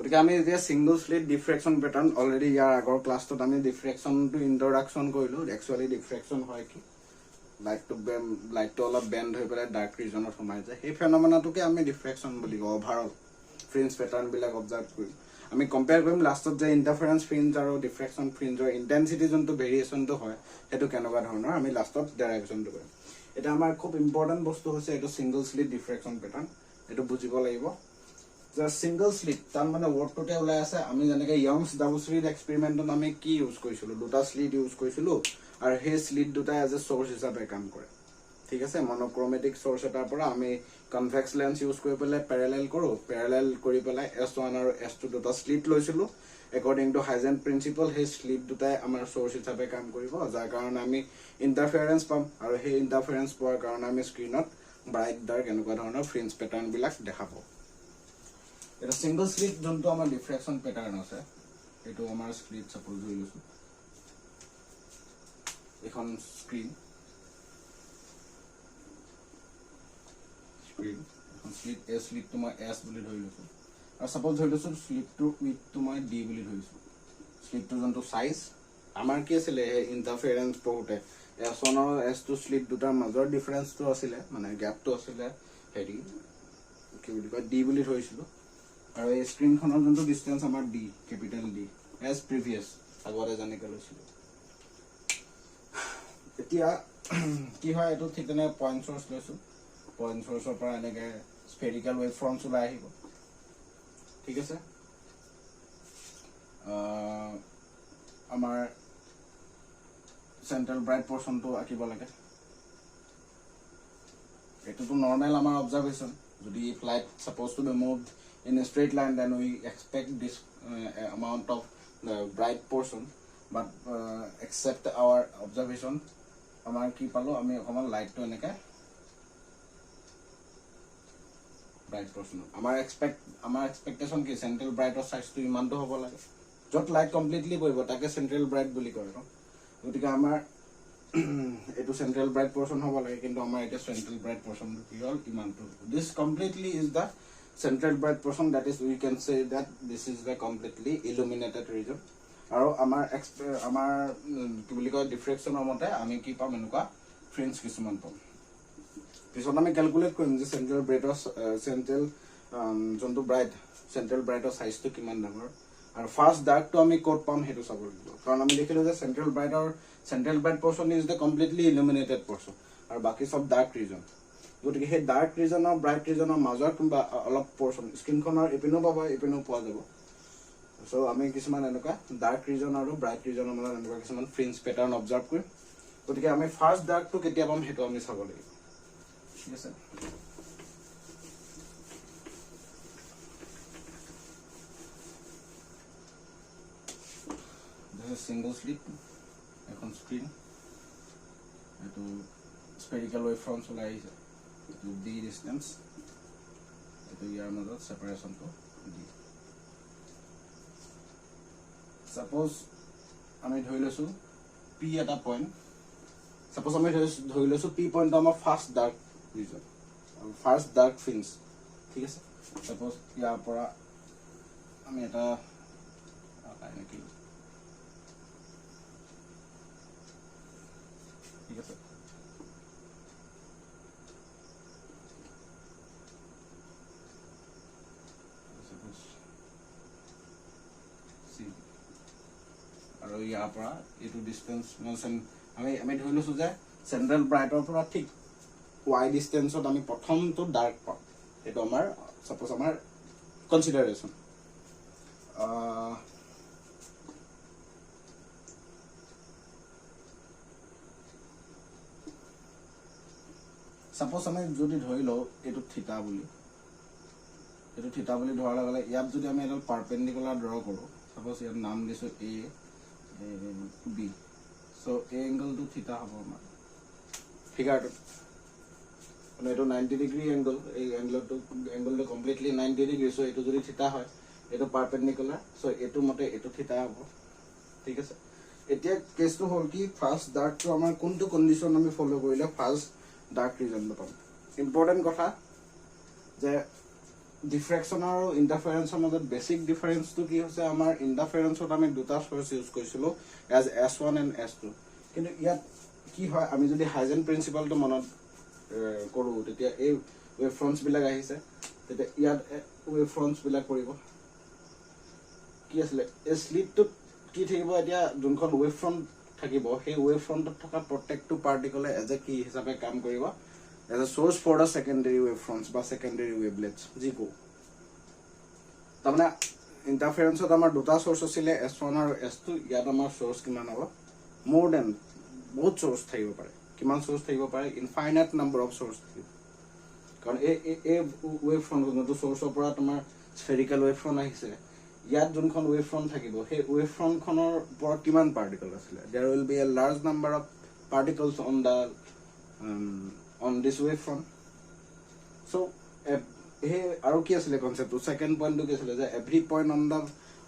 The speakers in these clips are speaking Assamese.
গতিকে আমি এতিয়া সিঙ্গল স্লিট ডিফ্ৰেকশন প্যাটাৰ্ন অলৰেডি ইয়াৰ আগৰ ক্লাছটোত আমি ডিফ্ৰেকশনটো ইন্ট্ৰডাকশন কৰিলো একচুয়ালি ডিফ্ৰেকশন হয় কি লাইটটো অলপ বেন্ড হৈ পেলাই ডাৰ্ক ৰিজনত সোমাই যায় সেই ফেনোমেনাটোকে আমি ডিফ্ৰেকশন বুলি কওঁ ওভাৰঅল ফ্ৰিঞ্জ প্যাটাৰ্ন বিলাক অবজাৰ্ভ কৰিম আমি কম্পেয়াৰ কৰিম লাষ্টত যে ইন্টাৰফাৰেন্স ফ্ৰিঞ্জ আৰু ডিফ্ৰেকশন ফ্ৰিঞ্জৰ ইন্টেন্সিটি যোনটো ভেৰিয়েশনটো হয় সেইটো কেনেকুৱা ধৰণৰ আমি লাষ্টত ডেৰাইভেশনটো কৰিম এটা আমাৰ খুব ইম্পৰ্টেন্ট বস্তু হৈছে এইটো সিঙ্গল স্লিট ডিফ্ৰেকশন প্যাটাৰ্ন এইটো বুজিব লাগিব যে সিঙ্গল স্লিট তাৰ মানে ওয়াৰ্ডটোতে ওলাই আছে আমি যেনেকৈ ইয়ংছ ডাবল স্লিট এক্সপেৰিমেন্টত আমি কি ইউজ কৰিছিলো দুটা স্লিট ইউজ কৰিছিলো আৰু সেই স্লিট দুটা এজ এ সোৰ্স হিচাপে কাম কৰে ঠিক আছে মনোক্ৰোমেটিক সোৰ্স এটাৰ পৰা আমি কনভেক্স লেন্স ইউজ কৰি পেলাই প্যাৰালেল কৰো প্যাৰালেল কৰি পেলাই S1 আৰু S2 দুটা স্লিট লৈছিলো according to Huygens principle সেই স্লিট দুটাই আমাৰ সোৰ্স হিচাপে কাম কৰিব যাৰ কাৰণে আমি ইন্টাৰফাৰেন্স পাম আৰু সেই ইন্টাৰফাৰেন্স পোৱাৰ কাৰণে আমি স্ক্ৰিনত ব্ৰাইট ডাৰ্ক এনেকুৱা ধৰণৰ ফ্ৰিঞ্জ প্যাটাৰ্ন বিলাক দেখা পাওঁ এটা সিঙ্গল স্লিট যোনটো আমাৰ ডিফ্ৰেকশন প্যাটাৰ্ন আছে এটো আমাৰ স্ক্ৰিন সাপোজ হৈ লৈছো এখন স্ক্ৰিন এখন স্লিট এ স্লিটটো মই এস বুলি ধৰি লৈছো আৰু সাপোজ ধৰি লৈছো স্লিটটো উইথটো মই ডি বুলি ধৰিছো স্লিটটো যোনটো সাইজ আমাৰ কি আছিল ইন্টাৰফাৰেন্স পঢ়োতে S1 আৰু S2 স্লিট দুটাৰ মাজৰ ডিফাৰেন্সটো আছিল মানে গ্যাপটো আছিল হেৰি কি বুলি কয় ডি বুলি ধৰিছিলো আৰু এই স্ক্ৰিনখনৰ যোনটো ডিসটেন্স আমাৰ ডি ক্যাপিটাল ডি এজ প্ৰিভিয়াস আগতে জানিকে লৈছিলো এতিয়া কি হয় এটো ঠিক তেনে পইণ্ট সোর্স লৈছো পইণ্ট সোৰ্সৰ পৰা এনেকে স্ফেৰিকেল ওয়েভ ফ্ৰন্টস ওলাই আহিব ঠিক আছে আমাৰ সেন্ট্ৰাল ব্ৰাইট পোৰ্শনটো আঁকিব লাগে এটোটো নৰ্মাল আমাৰ অবজাৰভেশন যদি flight suppose to be moved in a straight line then we expect this amount of bright portion but except our observation amar ki palo ami okoman light to eneka bright portion amar expectation ki central bright or size to iman to hobo lage jot light completely boibo take central bright boli kore no gotika amar etu central bright portion hobo lage kintu amar eta central bright portion ki hol iman to this completely is the central bright portion that is we can say that this is the completely illuminated region আৰু আমাৰ কি বুলি কয় ডিফ্ৰেকশনৰ মতে আমি কি পাম এনেকুৱা ফ্ৰিঞ্জ কিছুমান পাম পিছত আমি ক্যালকুলেট কৰিম যে সেন্ট্ৰাল যোনটো ব্ৰাইট সেন্ট্ৰাল ব্ৰাইটৰ সাইজটো কিমান ডাঙৰ আৰু ফাৰ্স্ট ডাৰ্কটো আমি ক'ত পাম হেতু চাব লাগিব কাৰণ আমি দেখিলো যে central bright portion is the completely illuminated portion আৰু বাকি সব ডাৰ্ক ৰিজন গতিকে সেই ডাৰ্ক ৰিজন আৰু ব্ৰাইট ৰিজনৰ মাজৰ কিবা অলপ পোৰ্শন স্ক্ৰিনখনৰ এপিনো পাবা এপিনো পোৱা যাব সো আমি কিছুমান এনেকুৱা ডাৰ্ক ৰিজন আৰু ব্ৰাইট ৰিজনৰ মাজত এনেকুৱা কিছুমান ফ্ৰিঞ্জ প্যাটাৰ্ন অবজাৰ্ভ কৰিম গতিকে আমি ফাৰ্স্ট ডাৰ্কটো কেতিয়া পাম হেতু আমি চাব লাগিব ঠিক আছে this is single slit এখন স্ক্রিন এটো স্ফেরিক্যাল ওয়েভ ফ্রন্টস ওলাই আহিছে to d distance eto yar mazot separation to d suppose ami dhoi losu p eta point suppose ami dhoi losu p point amar first dark region first dark fringe thik ase suppose yar pora ami eta akai neki thik ase আৰু ইয়াৰ পৰা এটো ডিসটেন্স আমি ধৰি লৈছো যে সেন্ট্ৰাল ব্ৰাইটৰ পৰা ঠিক y ডিসটেন্সত আমি প্ৰথমটো ডাৰ্ক পাম এটো আমাৰ সাপোজ আমাৰ কনসিডাৰেশন সাপোজ আমি যদি ধৰি লও এটো থিটা বুলি ধৰাৰ লগে ইয়াত যদি আমি এটা পাৰপেন্ডিকুলাৰ ড্ৰ কৰো সাপোজ ইয়াৰ নাম দিছো a b so a angle to theta hobo amar figure মানে এটো 90 ডিগ্রি angle এই angle to completely 90 degree so এটো যদি theta হয় এটো পারপেন্ডিকুলার so এটো মতে এটো theta হবো ঠিক আছে এতিয়া কেসটো হল কি ফার্স্ট ডার্ক তো আমাৰ কোনটো কন্ডিশন আমি ফলো কৰিলে ফাৰ্স্ট ডাৰ্ক ৰিজন পাম ইম্পৰ্টেন্ট কথা যে ডিফ্ৰেকশ্যন আৰু ইণ্টাৰফাৰেঞ্চৰ মাজত বেছিক ডিফাৰেঞ্চটো কি হৈছে আমাৰ ইণ্টাৰফাৰেঞ্চত আমি দুটা চ'ৰ্চ ইউজ কৰিছিলোঁ এজ S1 এণ্ড S2 কিন্তু ইয়াত কি হয় আমি যদি হাইজেন প্ৰিন্সিপালটো মনত কৰোঁ তেতিয়া এই ৱেভ ফ্ৰণ্টছবিলাক আহিছে তেতিয়া ইয়াত ৱেভ ফ্ৰণ্টছবিলাক পৰিব কি আছিলে এই স্লিটটোত কি থাকিব এতিয়া যোনখন ৱেভ ফ্ৰণ্ট থাকিব সেই ৱেভ ফ্ৰণ্টত থকা প্ৰত্যেকটো পাৰ্টিকলে এজ এ কি হিচাপে কাম কৰিব as a source for the secondary wave fronts বা সেকেন্ডাৰি ওয়েভলেটস যি কো তাৰমানে ইন্টাৰফাৰেন্সত আমাৰ দুটা সোৰ্স আছিল S1 আৰু S2 ইয়াত আমাৰ সোৰ্স কিমান হ'ব মোৰ দেন বহুত সোৰ্স থাকিব পাৰে কিমান সোৰ্স থাকিব পাৰে ইনফাইনাইট নাম্বাৰ অফ সোৰ্স থাকিব কাৰণ এই ওয়েভ ফ্ৰন্ট যোনটো সোৰ্সৰ পৰা তোমাৰ স্ফেৰিকেল ওয়েভ ফ্ৰন্ট আহিছে ইয়াত যোনখন ওয়েভ ফ্ৰন্ট থাকিব সেই ওয়েভ ফ্ৰন্টখনৰ ওপৰত কিমান পাৰ্টিকল আছিলে there will be a large number of particles on the on this wave front. So here aru ki asile concept to second point to ki asile that every point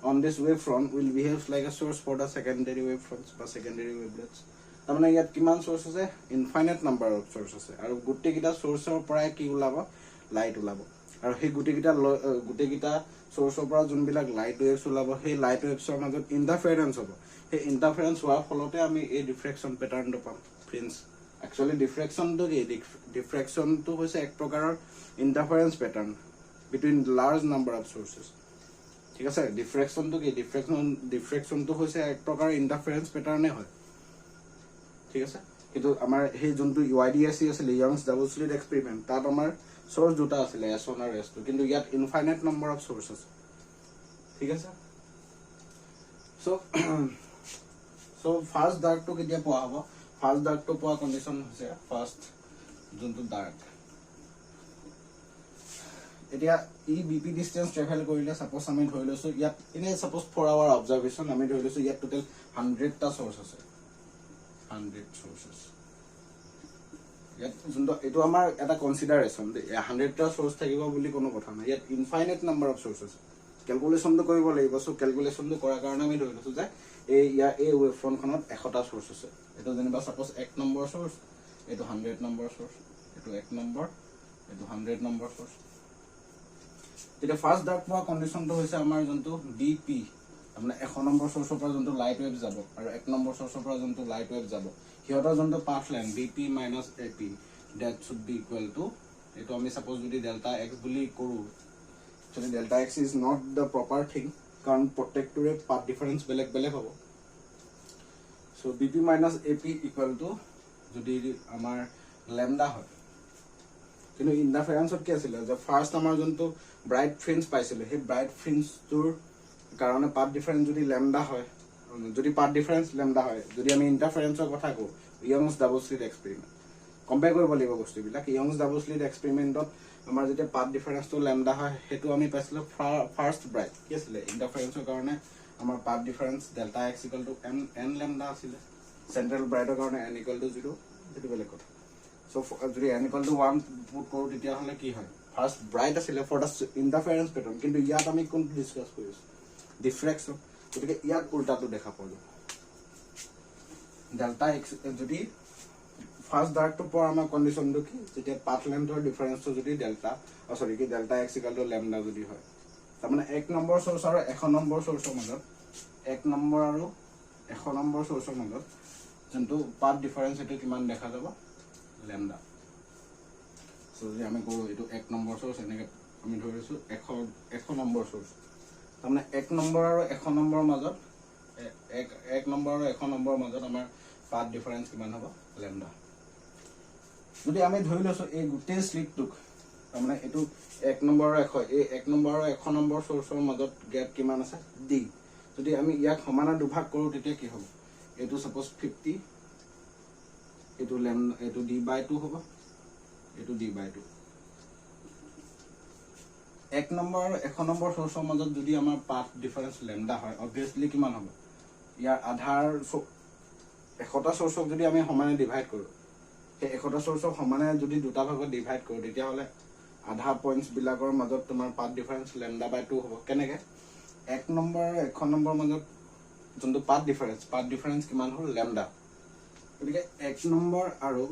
on this wave front will behave like a source for the secondary wave fronts ba secondary wavelets tamane yat kiman source ase infinite number of sources ase aru gutte kita source or pora ki ulabo light ulabo aru he gutte kita source or pora jun bilak light waves ulabo he light waves or majot interference hobo he interference hoar folote ami a diffraction pattern to pam friends actually diffraction to hoise ek prokarar interference pattern between large number of sources ঠিক আছে diffraction to ki diffraction to hoise ek prokar interference pattern e hoy ঠিক আছে কিন্তু আমাৰ হে যোনটো UIDSC আছিল Young's double slit experiment তাত আমাৰ source দুটা আছিল S1 আৰু S2 কিন্তু ইয়াত infinite number of sources ঠিক আছে so first dark to কেতিয়া পোৱা হ'ব ফাৰ্স্ট ডাৰ্ক তো পোৱা কন্ডিশন হৈছে ফাৰ্স্ট যোনটো ডাৰ্ক এতিয়া ই বিপি ডিসটেন্স ট্ৰেভেল কৰিলে সাপোজ আমি ধৰি লৈছো ইয়াত ইনে সাপোজ 4 আৱাৰ অবজাৰভেশন আমি ধৰি লৈছো ইয়াত টোটাল 100 টা সোৰ্স আছে 100 সোৰ্সেস ইয়াত যোনটো এটো আমাৰ এটা কনসিডাৰেশন 100 টা সোৰ্স থাকিব বুলি কোনো কথা নাই ইয়াত ইনফাইনাইট নাম্বাৰ অফ সোৰ্সেস ক্যালকুলেশনটো কৰিব লাগিব সো ক্যালকুলেশনটো কৰাৰ কাৰণে আমি ধৰি লৈছো যে এই ৱেভ ফ্ৰণ্টখনত 100 টা সোৰ্স আছে এটো যেনিবা সাপোজ 1 নম্বৰ সোৰ্স এটো 100 নম্বৰ সোৰ্স এটো 1 নম্বৰ এটো 100 নম্বৰ সোৰ্স এটা ফাৰ্স্ট ডাৰ্ক পোৱা কন্ডিশনটো হৈছে আমাৰ যোনটো ডিপি মানে 1 নম্বৰ সোৰ্সৰ পৰা যোনটো লাইট ওয়েভ যাব আৰু 1 নম্বৰ সোৰ্সৰ পৰা যোনটো লাইট ওয়েভ যাব হিয়তৰ যোনটো path line BP minus AP that should be equal to এটো আমি সাপোজ যদি ডেল্টা এক্স বুলি কৰো যদি delta x is not the proper thing কাৰণ প্ৰত্যেকটোৰে পাথ ডিফাৰেন্স বেলেগ বেলেগ হ'ব so bp minus ap equal to যদি আমাৰ ল্যামডা হয় কিন্তু ইন্টাৰফাৰেন্সত কি আছিল যে ফাৰ্স্ট আমাৰ যোনটো ব্ৰাইট ফ্ৰিঞ্জ পাইছিল সেই ব্ৰাইট ফ্ৰিঞ্জটোৰ কাৰণে পাথ ডিফাৰেন্স যদি ল্যামডা হয় যদি পাথ ডিফাৰেন্স ল্যামডা হয় যদি আমি ইন্টাৰফাৰেন্সৰ কথা কওঁ ইয়ংছ ডাবল স্লিট এক্সপেৰিমেন্ট কম্পেয়াৰ কৰিব লাগিব বস্তুবিলাক ইয়ংছ ডাবল স্লিট এক্সপেৰিমেন্টত আমাৰ যেতিয়া পাথ ডিফাৰেন্সটো ল্যামডা হয় হেতু আমি পাইছিলো ফাৰ্স্ট ব্ৰাইট কি আছিল ইন্টাৰফাৰেন্সৰ কাৰণে আমাৰ path difference delta x n lambda আছিল সেন্ট্ৰেল ব্ৰাইটৰ কাৰণে n 0 এটো বেলেগ কথা so যদি n 1 পুট কৰো তেতিয়া হলে কি হয় ফাৰ্স্ট ব্ৰাইট আছিল ফৰ দা ইন্টাৰফাৰেন্স প্যাটাৰ্ন কিন্তু ইয়াত আমি কোনটো ডিসকাস কৰিছো ডিফ্ৰেকশন গতিকে ইয়াত উল্টাটো দেখা পালো ডেল্টা x যদি ফাৰ্স্ট ডাৰ্ক তো পোৱা আমাৰ কন্ডিশনটো কি যেতিয়া পাথ লেন্থৰ ডিফাৰেন্সটো যদি ডেল্টা কি ডেল্টা x ল্যামডা যদি হয় তাৰমানে 1 নম্বৰ সোৰ্স আৰু 1 নম্বৰ সোৰ্সৰ মাজত 1 নম্বৰ আৰু 1 নম্বৰ সোৰ্সৰ মাজত যোনটো পাথ ডিফাৰেন্স এটো কিমান দেখা যাব ল্যামডা সো যদি আমি কৰো এটো 1 নম্বৰ সোৰ্স এনেকে আমি ধৰিছো 1 নম্বৰ সোৰ্স তাৰমানে 1 নম্বৰ আৰু 1 নম্বৰ মাজত 1 নম্বৰ আৰু 1 নম্বৰ মাজত আমাৰ পাথ ডিফাৰেন্স কিমান হ'ব ল্যামডা যদি আমি ধৰি লৈছো এই গোটেই স্লিটটোক তাৰমানে এটো 1 নম্বৰ আৰু 1 এই 1 নম্বৰ আৰু 1 নম্বৰ সোৰ্সৰ মাজত গ্যাপ কিমান আছে d যদি আমি ইয়াক সমানে দুভাগ কৰো তেতিয়া কি হ'ব এটো সাপোজ 50 এটো ল্যামডা এটো d/2 হ'ব এটো d/2 1 নম্বৰ আৰু 1 নম্বৰ সোৰ্সৰ মাজত যদি আমাৰ পাথ ডিফাৰেন্স ল্যামডা হয় obviously কিমান হ'ব ইয়াৰ আধাৰ 100টা সোৰ্সক যদি আমি সমানে ডিভাইড কৰো সেই 100টা সোৰ্সক সমানে যদি দুটা ভাগত ডিভাইড কৰো তেতিয়া হলে আধা পয়েন্টস বিলাকৰ মাজত তোমাৰ পাথ ডিফাৰেন্স ল্যামডা/2 হ'ব কেনেকে 1 নম্বৰ আৰু 1 নম্বৰ মাজত যোনটো পাথ ডিফাৰেন্স কিমান হ'ল ল্যামডা গতিকে 1 নম্বৰ আৰু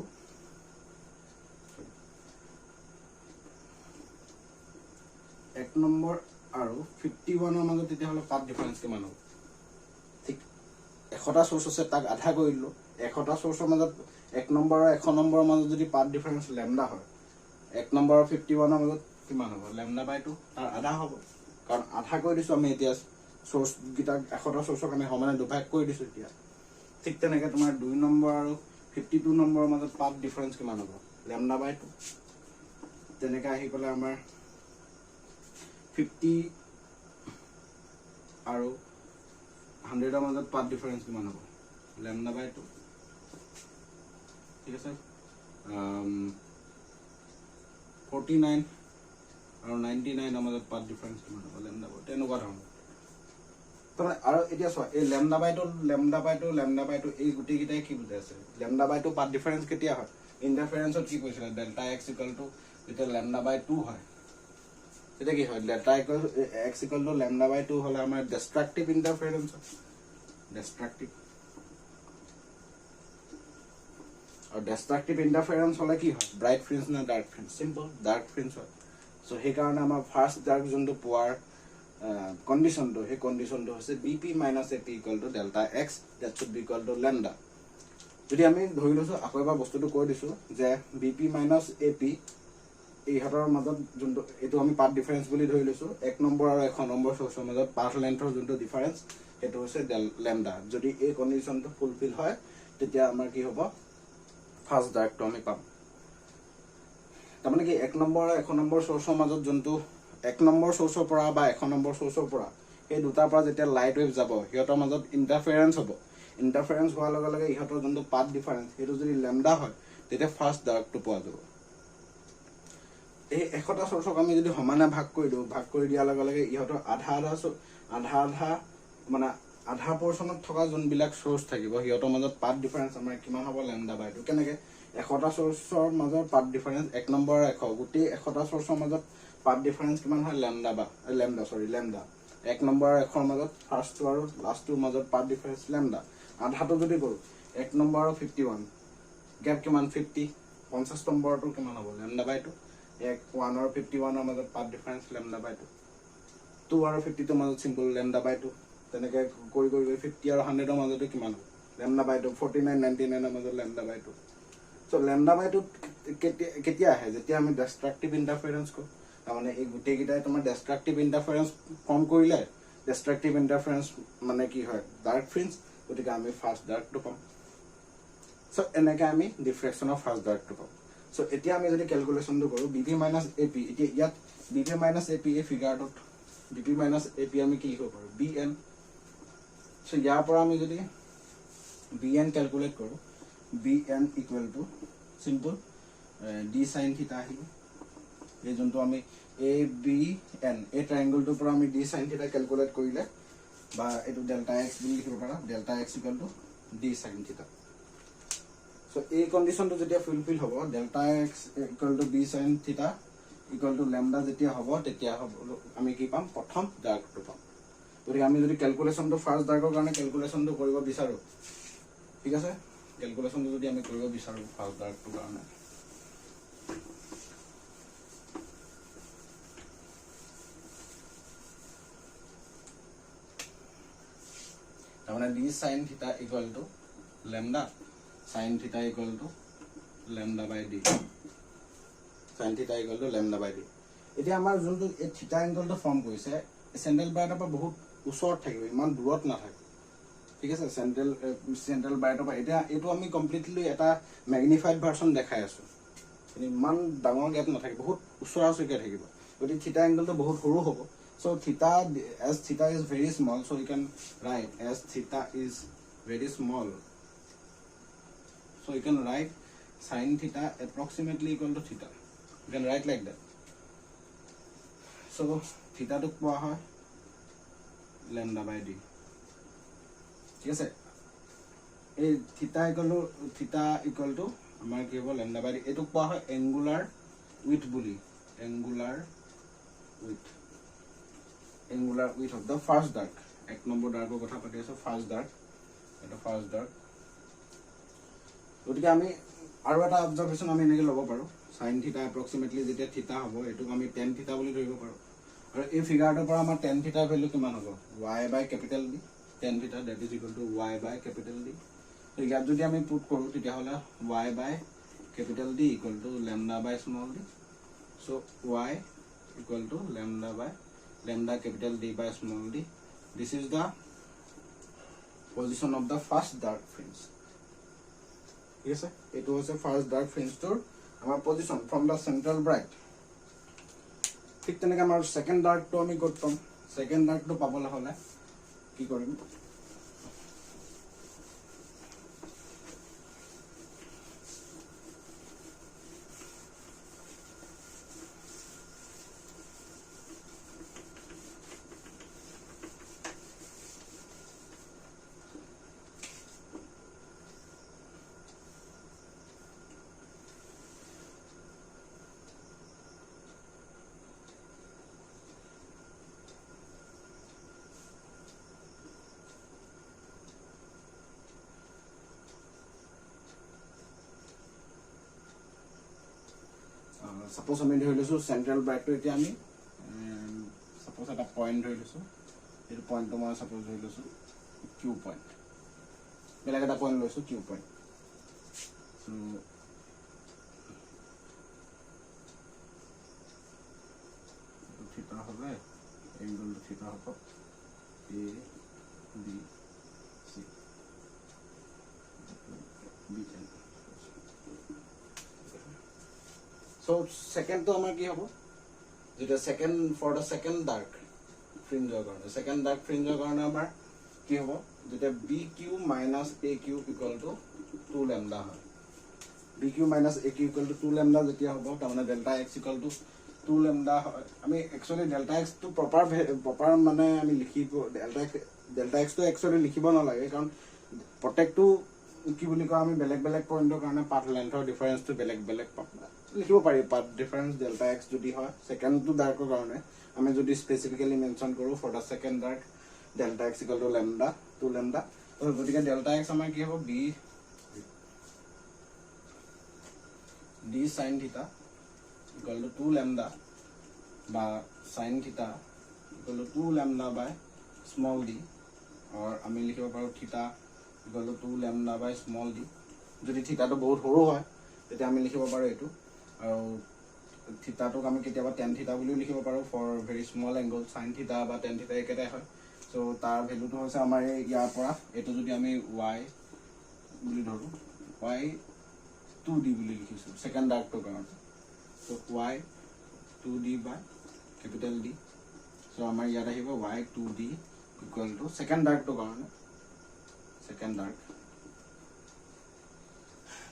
1 নম্বৰ আৰু 51 ৰ মাজত তেতিয়াহ'লে পাথ ডিফাৰেন্স কিমান হ'ব ঠিক 100টা সোৰ্স আছে তাক আধা কৰি দিলো 100টা সোৰ্সৰ মাজত 1 নম্বৰ আৰু 100 নম্বৰৰ মাজত যদি পাথ ডিফাৰেন্স ল্যামডা হয় 1 নম্বৰ আৰু 51 ৰ মাজত কিমান হ'ব λ/2 তাৰ আধা হ'ব কাৰণ আধা কৰি দিছো আমি এতিয়া সোৰ্স গিটা 100টা সোৰ্সক আমি সমানে ডিভাইড কৰি দিছো এতিয়া ঠিক তেনেকৈ তোমাৰ 2 নম্বৰ আৰু 52 নম্বৰৰ মাজত পাথ ডিফাৰেন্স কিমান হ'ব λ/2 তেনেকৈ আহি গ'লে আমাৰ 50 আৰু 100 ৰ মাজত পাথ ডিফাৰেন্স কিমান হ'ব λ/2 ঠিক আছে 49 আৰু 99 ৰ মাজত পাথ ডিফাৰেন্স কিমান হ'ব λ/2 তেনেকুৱা ধৰণৰ তাৰমানে আৰু এতিয়া চোৱা এই λ/2 এই গুটি গিটাই কি বুজাই আছে λ/2 পাথ ডিফাৰেন্স কেতিয়া হয় ইন্টাৰফাৰেন্সত কি কৈছিল ডেল্টা x যেতিয়া λ/2 হয় তেতিয়া কি হয় ডেল্টা x λ/2 হলে আমাৰ ডিস্ট্ৰাকটিভ ইন্টাৰফাৰেন্স ডিস্ট্ৰাকটিভ আৰু ডিস্ট্ৰাকটিভ ইন্টাৰফাৰেন্স হলে কি হয় ব্ৰাইট ফ্ৰিঞ্জ না dark fringe simple dark fringe হয় সো সেই কাৰণে আমাৰ ফাৰ্স্ট ডাৰ্ক যোনটো পোৱাৰ কন্ডিশনটো সেই কন্ডিশনটো হৈছে bp - ap = delta x that should be equal to lambda যদি আমি ধৰি লৈছো আকৌ এবাৰ বস্তুটো কৈ দিছো যে bp - ap ইহতৰ মাজত যোনটো এটো আমি পাথ ডিফাৰেন্স বুলি ধৰি লৈছো 1 নম্বৰ আৰু 100 নম্বৰ সোৰ্সৰ মাজত পাথ লেন্থৰ যোনটো ডিফাৰেন্স এটো হৈছে ল্যামডা যদি এই কন্ডিশনটো ফুলফিল হয় তেতিয়া আমাৰ কি হ'ব ফাৰ্স্ট ডাৰ্কটো আমি পাম তাৰমানে কি 1 নম্বৰ আৰু 100 নম্বৰ সোৰ্সৰ মাজত যোনটো 1 নম্বৰ সোৰ্সৰ পৰা বা 100 নম্বৰ সোৰ্সৰ পৰা এই দুটাৰ পৰা যেতিয়া লাইট ওয়েভ যাব হিয়তৰ মাজত ইন্টাৰফাৰেন্স হ'ব ইন্টাৰফাৰেন্স হোৱাৰ লগে লগে ইহতৰ যোনটো পাথ ডিফাৰেন্স হেতু যদি ল্যামডা হয় তেতিয়া ফাৰ্স্ট ডাৰ্কটো পোৱা যাব এই 100টা সোৰ্সক আমি যদি সমানে ভাগ কৰি দিয়াৰ লগে লগে ইহতৰ আধা মানে আধা পোৰশনত থকা যোনবিলাক সোৰ্স থাকিব হিয়তৰ মাজত পাথ ডিফাৰেন্স আমাৰ কিমান হ'ব λ/2 কেনেকে 100টা সোৰ্সৰ মাজত পাথ ডিফাৰেন্স 1 নম্বৰ আৰু 100 গুটি 100টা সোৰ্সৰ মাজত পাথ ডিফাৰেন্স কিমান হয় λ/2 1 নম্বৰ আৰু 100ৰ মাজত ফাৰ্স্টটো আৰু লাষ্টটোৰ মাজত পাথ ডিফাৰেন্স λ আধাটো যদি কৰো 1 নম্বৰ আৰু 51 গ্যাপ কিমান 50 50 নম্বৰটো কিমান হ'ব λ/2 1 আৰু 51 ৰ মাজত পাথ ডিফাৰেন্স λ/2 2 আৰু 50 ৰ মাজত সিম্পল λ/2 তেনেকে কৰি 50 আৰু 100 ৰ মাজত কিমান হ'ব λ/2 49 99 ৰ মাজত λ/2 সো λ/2 কেতিয়া আহে যেতিয়া আমি ডিস্ট্ৰাকটিভ ইন্টাৰফাৰেন্স কৰো তাৰমানে এই গুটি গিটাই তোমাৰ ডিস্ট্ৰাকটিভ ইন্টাৰফাৰেন্স ফৰ্ম কৰিলে ডিস্ট্ৰাকটিভ ইন্টাৰফাৰেন্স মানে কি হয় ডাৰ্ক ফ্ৰিঞ্জ গতিকে আমি ফাৰ্স্ট ডাৰ্কটো পাম সো এনেকৈ আমি ডিফ্ৰেকশন অফ ফাৰ্স্ট ডাৰ্কটো পাম সো এতিয়া আমি যদি ক্যালকুলেশনটো কৰো bp - ap এতিয়া ইয়াত bp - ap এই ফিগাৰটোত bp - ap আমি কি লিখিব পাৰো bn সো ইয়াৰ পৰা আমি যদি bn ক্যালকুলেট কৰো bn = সিম্পল d sin θ আহিব এই যোনটো আমি abn এই ট্ৰায়াঙ্গলটোৰ পৰা আমি d sin θ ক্যালকুলেট কৰিলে বা এটো ডেল্টা x বুলি লিখিব পাৰা delta x = d sin θ so এই কন্ডিশনটো যেতিয়া ফুলফিল হ'ব ডেল্টা x = b sin θ = λ যেতিয়া হ'ব তেতিয়া হ'ব আমি কি পাম প্ৰথম ডাৰ্কটো পাম গতিকে আমি যদি ক্যালকুলেশনটো ফাৰ্স্ট ডাৰ্কৰ কাৰণে ক্যালকুলেশনটো কৰিব বিচাৰো ঠিক আছে ক্যালকুলেশনটো যদি আমি কৰিব বিচাৰো ফাৰ্স্ট ডাৰ্কটোৰ কাৰণে তাৰমানে d sin θ = λ sin θ = λ/d sin θ = λ/d এতিয়া আমাৰ যোনটো এই θ এংগলটো ফৰ্ম কৰিছে সেন্ট্ৰেল বাৰটাৰ পৰা বহুত ওচৰত থাকিব ইমান দূৰত নাথাকে ঠিক আছে সেন্ট্ৰেল বাৰটাৰ পৰা এতিয়া এটো আমি কমপ্লিটলি এটা ম্যাগনিফাইড ভাৰ্সন দেখাই আছো ইমান ডাঙৰ গ্যাপ নাথাকে বহুত ওচৰা-ওচৰিকে থাকিব গতিকে থিটা এংগলটো বহুত সৰু হ'ব so theta as theta is very small so you can write as theta is very small so you can write sin theta approximately equal to theta you can write like that so theta to কোৱা হয় λ/d ঠিক আছে এই theta equal to আমাৰ কি হ'ব λ/d এটো কোৱা হয় angular width বুলি angular width of the first dark এক নম্বৰ ডাৰ্কৰ কথা পাতি আছো ফাৰ্স্ট ডাৰ্ক এটা ফাৰ্স্ট ডাৰ্ক গতিকে আমি আৰু এটা অবজাৰভেশন আমি এনেকৈ ল'ব পাৰো sin θ approximately যেতিয়া θ হ'ব এটোক আমি tan θ বুলি ধৰিব পাৰো আৰু এই ফিগাৰটোৰ পৰা আমাৰ tan থিটাৰ ভ্যালু কিমান হ'ব y by capital D tan theta that is equal to y by capital D তো ইয়াত যদি আমি পুট কৰো তেতিয়া হলে y by capital D equal to lambda by small d so y equal to lambda by lambda capital D by small d. This is the position of the first dark fringe. Yes sir, it was the first dark fringe to our position from the central bright. ঠিক তেনেকৈ আমাৰ সেকেন্ড ডাৰ্কটো আমি ক'ত পাম সেকেন্ড ডাৰ্কটো পাবলৈ হলে কি কৰিম suppose আমি ধৰি লৈছো সেন্ট্ৰেল ব্ৰাইটটো এতিয়া আমি suppose এটা পইণ্ট ধৰি লৈছো এই পইণ্টটো মই suppose ধৰি লৈছো কিউ পইণ্ট বেলেগ এটা পইণ্ট লৈছো কিউ পইণ্ট সো থিটা হবে এংগল থিটা হ'ব A B C B N So second to amar ki hobo jeta second for the second dark fringe karone second dark fringe karone amar ki hobo jeta bq minus aq equal to 2 lambda hoy bq minus aq equal to 2 lambda jetia hobo tamane delta x equal to 2 lambda hoy ami actually delta x to proper mane ami likhibo delta x to actually likhibo na lage karon protect to কি বুলি কয় আমি বেলেগ বেলেগ পইণ্টৰ কাৰণে পাথ লেন্থৰ ডিফাৰেন্সটো বেলেগ বেলেগ লিখিব পাৰি পাথ ডিফাৰেন্স ডেল্টা এক্স যদি হয় সেকেন্ডটো ডাৰ্কৰ কাৰণে আমি যদি স্পেসিফিক্যালি মেনশন কৰো for the second dark delta x equal to lambda 2 lambda তো গতিকে ডেল্টা এক্স আমাৰ কি হ'ব বি d sin theta equal to 2 lambda বা sin theta equal to 2 lambda by small d और আমি লিখিব পাৰো থিটা equal to 2 lambda by small d যদি থিটাটো বহুত সৰু হয় তেতিয়া আমি লিখিব পাৰো এটো আৰু থিটাটো আমি কেতিয়াবা tan থিটা বুলি লিখিব পাৰো for very small angle sin theta বা tan থিটা একেটাই হয় সো তাৰ ভ্যালুটো হৈছে আমাৰ ইয়াৰ পৰা এটো যদি আমি y বুলি ধৰো y 2d বুলি লিখিছো সেকেন্ড ডাৰ্কটো কাৰণে so y 2d by capital D so আমাৰ ইয়াত আহিব y 2d equal to second ডাৰ্কটো কাৰণে second dark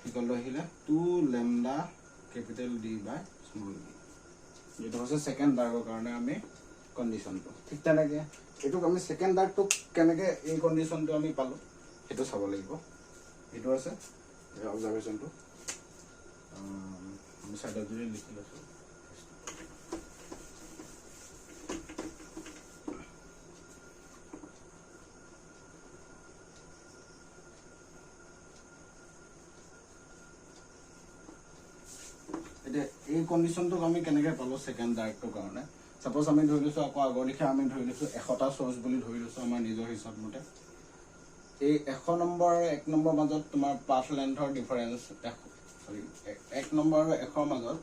equal to here 2 lambda capital D by small d এটা হচ্ছে সেকেন্ড ডাৰ্কৰ কাৰণে আমি কন্ডিশনটো ঠিক তেনেকে এটো আমি সেকেন্ড ডাৰ্কটো কেনেকে এই কন্ডিশনটো আমি পালো এটো চাব লাগিব এটো আছে অবজারভেশনটো আমি সাইডত যদি লিখি লৈছো এই কন্ডিশনটো আমি কেনেকে পালো সেকেন্ড ডাৰ্কটো কাৰণে সাপোজ আমি ধৰি লৈছো আকৌ আগৰ লিখা আমি ধৰি লৈছো 100টা সোৰ্স বুলি ধৰি লৈছো আমাৰ নিজৰ হিচাপ মতে এই 100 নম্বৰ 1 নম্বৰ মাজত তোমাৰ পাথ লেন্থৰ ডিফাৰেন্স সৰি 1 নম্বৰ আৰু 100 মাজত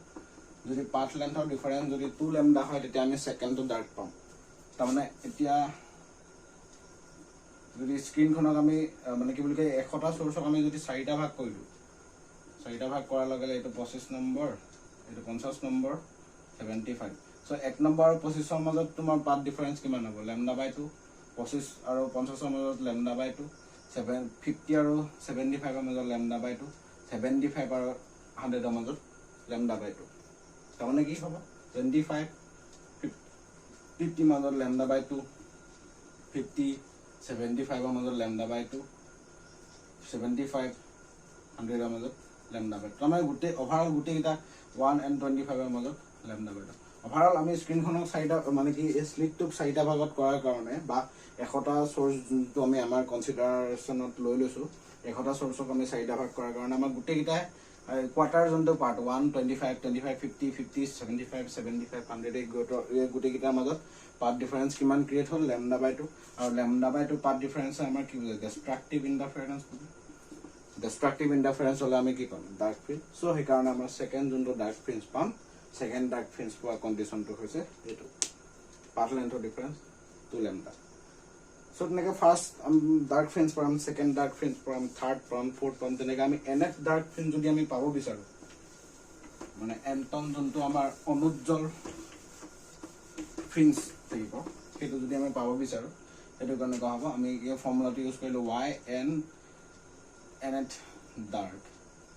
যদি পাথ লেন্থৰ ডিফাৰেন্স যদি 2 ল্যামডা হয় তেতিয়া আমি সেকেন্ডটো ডাৰ্ক পাম তাৰ মানে এতিয়া যদি স্ক্ৰিনখনক আমি মানে কি বুলি কয় 100টা সোৰ্সক আমি যদি 4টা ভাগ কৰিলো 4টা ভাগ কৰাৰ লগে লগে এটো 25 নম্বৰ এটো 50 নম্বৰ 75 সো 1 নম্বৰ আৰু 25 ৰ মাজত তোমাৰ পাথ ডিফাৰেন্স কিমান হ'ব ল্যামডা বাই 2 25 আৰু 50 ৰ মাজত ল্যামডা বাই 2 750 আৰু 75 ৰ মাজত ল্যামডা বাই 2 75 আৰু 100 ৰ মাজত ল্যামডা বাই 2 তাৰমানে কি হ'ব 25 50 মাজত ল্যামডা বাই 2 50 75 ৰ মাজত ল্যামডা বাই 2 75 100 ৰ মাজত ল্যামডা বাই 2 আমাৰ গুটে ওভাৰঅল গুটে কিটা 1 and 25 ৰ মাজত ল্যামডা বাই 2 ওভাৰঅল আমি স্ক্ৰিনখনক 4টা মানে কি স্লিটটোক 4টা ভাগত কৰাৰ কাৰণে বা 100টা সোৰ্স যোনটো আমি আমাৰ কনসিডাৰেশনত লৈ লৈছো 100টা সোৰ্সক আমি 4টা ভাগ কৰাৰ কাৰণে আমাৰ গুটে কিটা কোৱাৰ্টাৰ যোনটো পাৰ্ট 1 25 25 50 50 75 75 100 এই গোটেইকেইটাৰ মাজত পাৰ্ট ডিফাৰেঞ্চ কিমান ক্ৰিয়েট হ'ল λ/2 আৰু λ/2 পাৰ্ট ডিফাৰেঞ্চ আমাৰ কি বুজায় ডিষ্ট্ৰাকটিভ ইণ্টাৰফাৰেঞ্চ ডিষ্ট্ৰাকটিভ ইণ্টাৰফাৰেঞ্চ হ'লে আমি কি পাম ডাৰ্ক ফ্ৰিঞ্জ চ' সেইকাৰণে আমাৰ ছেকেণ্ড যোনটো ডাৰ্ক ফ্ৰিঞ্জ পাম ছেকেণ্ড ডাৰ্ক ফ্ৰিঞ্জ পোৱা কণ্ডিশ্যনটো হৈছে এইটো পাথ লেন্থৰ ডিফাৰেঞ্চ 2λ চ' তেনেকৈ ফাৰ্ষ্ট ডাৰ্ক ফ্ৰিঞ্জ পাম ছেকেণ্ড ডাৰ্ক ফ্ৰিঞ্জ পাম থাৰ্ড পাম ফ'ৰ্থ পাম তেনেকৈ আমি nth ডাৰ্ক ফ্ৰিঞ্জ যদি আমি পাব বিচাৰোঁ মানে এণ্টন যোনটো আমাৰ অনুজ্জ্বল ফ্ৰিঞ্জ থাকিব সেইটো যদি আমি পাব বিচাৰোঁ সেইটো কাৰণে কোৱা হ'ব আমি এই ফৰ্মুলাটো ইউজ কৰিলোঁ nth ডাৰ্ক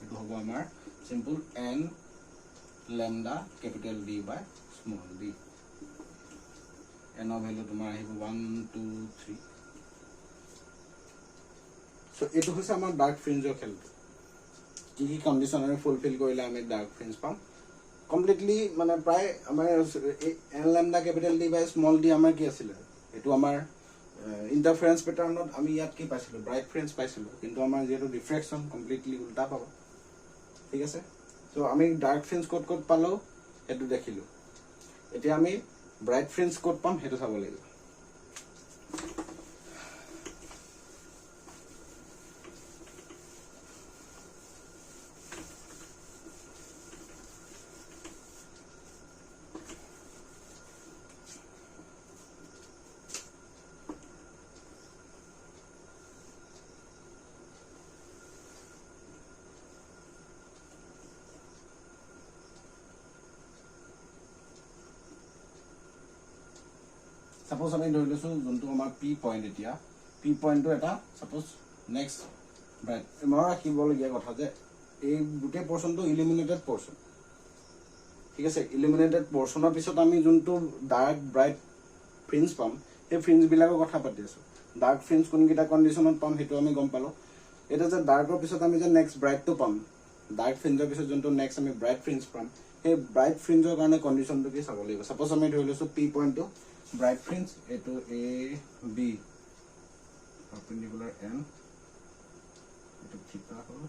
এইটো হ'ব আমাৰ simple n lambda capital D by small d n of value তোমাৰ আহিব 1 2 3 সো এইটো হৈছে আমাৰ ডাৰ্ক ফ্ৰিঞ্জৰ খেল কি কি কন্ডিশন আমি ফুলফিল কৰিলে আমি ডাৰ্ক ফ্ৰিঞ্জ পাম কমপ্লিটলি মানে প্ৰায় আমাৰ n lambda capital D by small d আমাৰ কি আছিল এটো আমাৰ ইন্টাৰফাৰেন্স প্যাটাৰ্নত আমি ইয়াত কি পাইছিলো ব্ৰাইট ফ্ৰিঞ্জ পাইছিলো কিন্তু আমাৰ যেটো ডিফ্ৰেকশন কমপ্লিটলি উল্টা পাব ঠিক আছে সো আমি ডাৰ্ক ফ্ৰিঞ্জ কোড পালো এটো দেখিলো এতিয়া আমি ব্ৰাইট ফ্ৰিঞ্জ কোড পাম হেতু চাব লাগিব Suppose আমি ধৰি লৈছো যোনটো আমাৰ p পইণ্ট এতিয়া p পইণ্টটো এটা suppose next ব্ৰাইট মই ৰাখিবলগীয়া কথা যে এই গোটেই পোৰশনটো ইলিমিনেটেড পোৰশন ঠিক আছে ইলিমিনেটেড পোৰশনৰ পিছত আমি যোনটো ডাৰ্ক ব্ৰাইট ফ্ৰিঞ্জ পাম এই ফ্ৰিঞ্জ বিলাকৰ কথা পাতি আছো ডাৰ্ক ফ্ৰিঞ্জ কোনকিটা কন্ডিশনত পাম হেতু আমি গম পালো এটা যে ডাৰ্কৰ পিছত আমি যে নেক্সট ব্ৰাইটটো পাম ডাৰ্ক ফ্ৰিঞ্জৰ পিছত যোনটো নেক্সট আমি ব্ৰাইট ফ্ৰিঞ্জ পাম এই ব্ৰাইট ফ্ৰিঞ্জৰ কাৰণে কন্ডিশনটো কি চাব লাগিব suppose আমি ধৰি লৈছো p পইণ্টটো bright fringe a to a b perpendicular n eto theta holo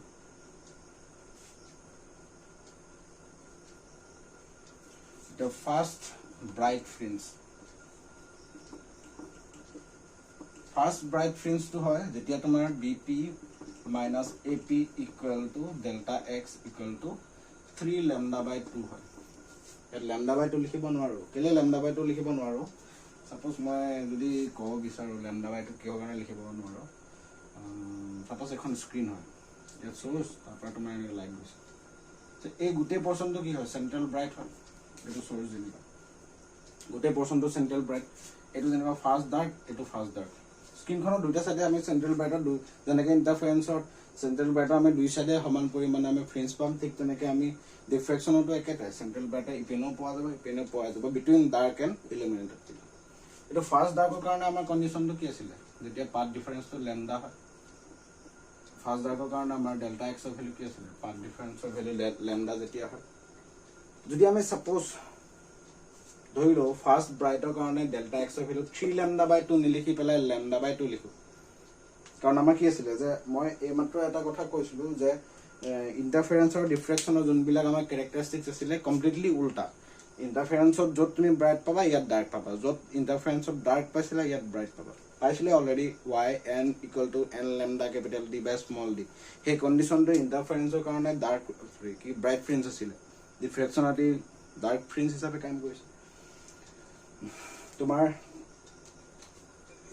the first bright fringe to hoy jetia tomar bp minus ap equal to delta x equal to 3 lambda by 2 hoy lambda by 2 likhibo nwaro kele lambda by 2 likhibo nwaro suppose মই যদি কো বিচাৰো lambda by 2 কিয় কাৰণে লিখিব নোৱাৰো suppose এখন স্ক্ৰিন হয় এটা সোৰ্স তাৰপৰ তোমাৰ লাইট গৈছে তো এই গোটে পোৰশনটো কি হয় সেন্ট্ৰাল ব্ৰাইট হয় এটো সোৰ্স যেনিবা গোটে পোৰশনটো সেন্ট্ৰাল ব্ৰাইট এটো যেনিবা ফাৰ্স্ট ডাৰ্ক এটো ফাৰ্স্ট ডাৰ্ক স্ক্ৰিনখনৰ দুটা সাইডে আমি সেন্ট্ৰাল ব্ৰাইটৰ যেনেকৈ ইন্টাৰফাৰেন্সৰ সেন্ট্ৰাল ব্ৰাইটৰ আমি দুই সাইডে সমান পৰিমাণে আমি ফ্ৰিঞ্জ পাম ঠিক তেনেকৈ আমি ডিফ্ৰেকশনটো একেটাই সেন্ট্ৰাল ব্ৰাইটৰ ইপেনো পোৱা যাব ইপেনো পোৱা যাব বিটুইন ডাৰ্ক এন্ড ইলুমিনেটেড এটো ফাৰ্স্ট ডাৰ্কৰ কাৰণে আমাৰ কন্ডিশনটো কি আছিল যেতিয়া পাথ ডিফাৰেন্সটো ল্যামডা হয় ফাৰ্স্ট ডাৰ্কৰ কাৰণে আমাৰ ডেল্টা x ৰ ভ্যালু কি আছিল পাথ ডিফাৰেন্সৰ ভ্যালু ল্যামডা যেতিয়া হয় যদি আমি সাপোজ ধৰিলো ফাৰ্স্ট ব্ৰাইটৰ কাৰণে ডেল্টা x ৰ ভ্যালু 3 lambda by 2 নিলিখি পেলাই lambda by 2 লিখো কাৰণ আমাৰ কি আছিল যে মই এই মাত্ৰ এটা কথা কৈছিলো যে ইন্টাৰফাৰেন্সৰ ডিফ্ৰেকশনৰ যোনবিলাক আমাৰ ক্যাৰেক্টাৰিষ্টিক্স আছিল কমপ্লিটলি উল্টা ইন্টাৰফাৰেন্সত যত তুমি ব্ৰাইট পাবা ইয়াত ডাৰ্ক পাবা যত ইন্টাৰফাৰেন্সত ডাৰ্ক পাইছিলা ইয়াত ব্ৰাইট পাবা পাইছিলে already yn = n lambda capital D by small d সেই কন্ডিশনটো ইন্টাৰফাৰেন্সৰ কাৰণে ডাৰ্ক কি ব্ৰাইট ফ্ৰিঞ্জ আছিল ডিফ্ৰেকশনটি ডাৰ্ক ফ্ৰিঞ্জ হিচাপে কাম কৰিছে তোমাৰ